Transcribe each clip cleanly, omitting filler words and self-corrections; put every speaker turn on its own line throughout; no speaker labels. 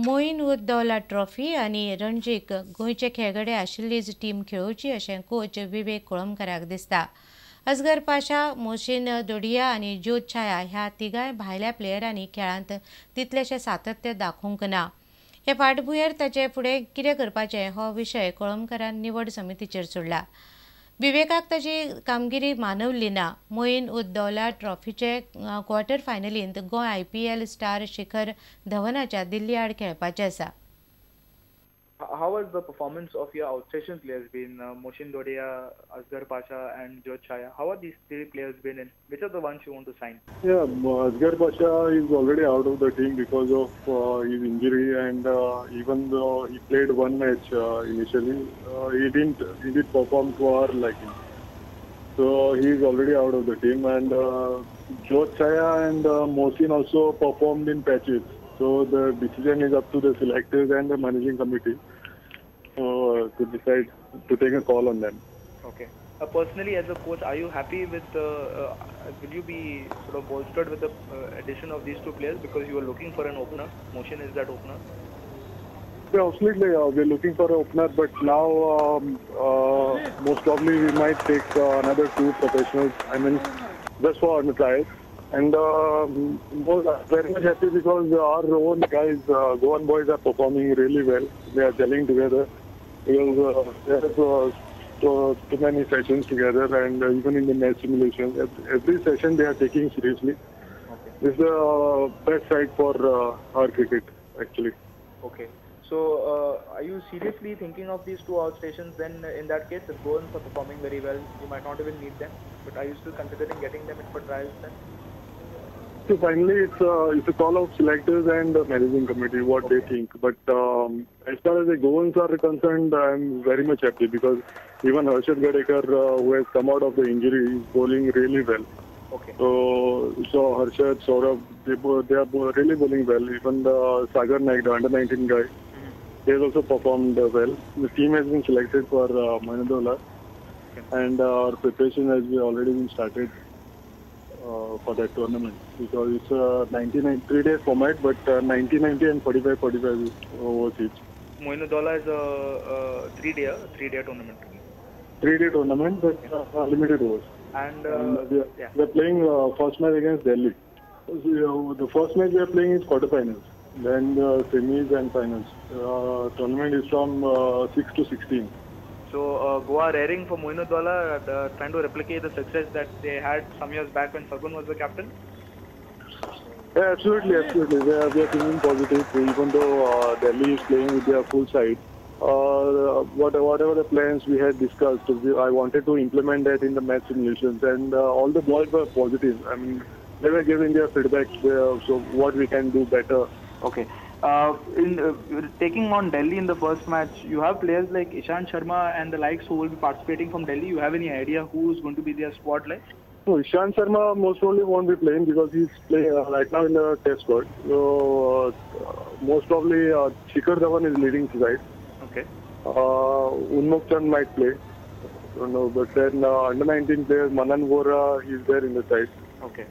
मोइन-उद-दौला trophy आनी रणजीक गोंयचे खेळगडे आशिल्लीच टीम खेळोवची अशें कोच विवेक कोळंबकाराक दिसता. असगर पाशा, मोहसिन दोडिया आनी ज्योत छाया ह्या तिगाय भायल्या प्लेयरांनी खेळांत तितलेशें सातत्य दाखोवंक ना. हे फाटभुंयेर ताचे फुडें कितें करपाचें हो विशय कोळंबकारान निवड समितीचेर सोडला. विवेकाक ताची कामगिरी मानवली ना. मोइन-उद-दौला ट्रॉफीचे क्वॉर्टर फायनलींत गोंय IPL स्टार शिखर धवनाच्या दिल्ली आड खेळपाचें आसा.
How has the performance of your outstation players been? Moid-ud-Daulah, Asghar Pasha and Jyot Chaya. How are these three players been in? Which are the ones you want to sign?
Yeah, Asghar Pasha is already out of the team because of his injury, and even though he played one match initially, he didn't perform to our liking. So he is already out of the team, and Jyot Chaya and Mosin also performed in patches. So the decision is up to the selectors and the managing committee to decide to take a call on them.
Okay. Personally, as a coach, are you happy with? Will you be sort of bolstered with the addition of these two players because you are looking for an opener? Motion is that opener?
Yeah, absolutely. We're looking for an opener, but now most probably we might take another two professionals. I mean, just for the trials. And very much happy because our own guys, Goan boys, are performing really well. They are gelling together. Because they have too many sessions together, and even in the match simulation, every session they are taking seriously.
Okay.
It's the best side for our cricket, actually.
Okay. So, are you seriously thinking of these two outstations? Then, in that case, if Goans are performing very well, you might not even need them. But are you still considering getting them in for trials then?
So finally, it's a call of selectors and the managing committee what they think. But as far as the Goans are concerned, I'm very much happy because even Harshad Gadekar, who has come out of the injury, is bowling really well.
Okay.
So Harshad, Saurabh, they are really bowling well. Even the Sagar Naik, the under-19 guy, he has also performed well. The team has been selected for Moid-ud-Daulah, and our preparation has already been started for that tournament because it's a 3-day format, but 90-90 and 45-45 overs each.
Moid-ud-Daulah is a three-day tournament.
3-day tournament, but limited overs.
And
we're playing first match against Delhi. The first match we are playing is quarterfinals, then semis and finals. Tournament is from 6 to 16.
So Goa raring for Moid-ud-Daulah, trying to replicate the success that they had some years back when Sagun was the captain?
Yeah, absolutely. We are thinking positive, even though Delhi is playing with their full side. Whatever the plans we had discussed, I wanted to implement that in the match simulations, and all the boys were positive. I mean, they were giving their feedback, so what we can do better.
Okay. In taking on Delhi in the first match, you have players like Ishant Sharma and the likes who will be participating from Delhi. You have any idea who is going to be their squad like?
So Ishant Sharma most probably won't be playing because he's playing right now in the test squad. So most probably Shikhar Dhawan is leading the side.
Okay.
Unmukh Chand might play. Don't know, but then under-19 player Manan Vora is there in the side.
Okay.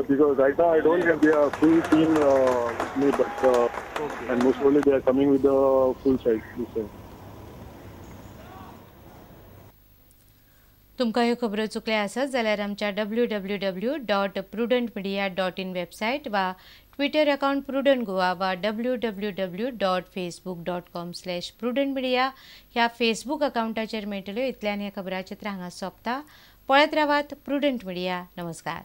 Because right now I don't have their full team with me, but
okay.
And most probably they are coming with the full side this time.
तुमकां ह्यो खबरो चुकल्या आसत जाल्यार आमच्या www.prudentmedia.in website वा Twitter account prudent Goa वा www.facebook.com/prudentmedia ह्या Facebook अकाउंटाचेर मेळटल्यो. इतल्यान ह्या खबराचें हांगा सोंपता. पळयत रावात प्रुडंट मिडिया. नमस्कार.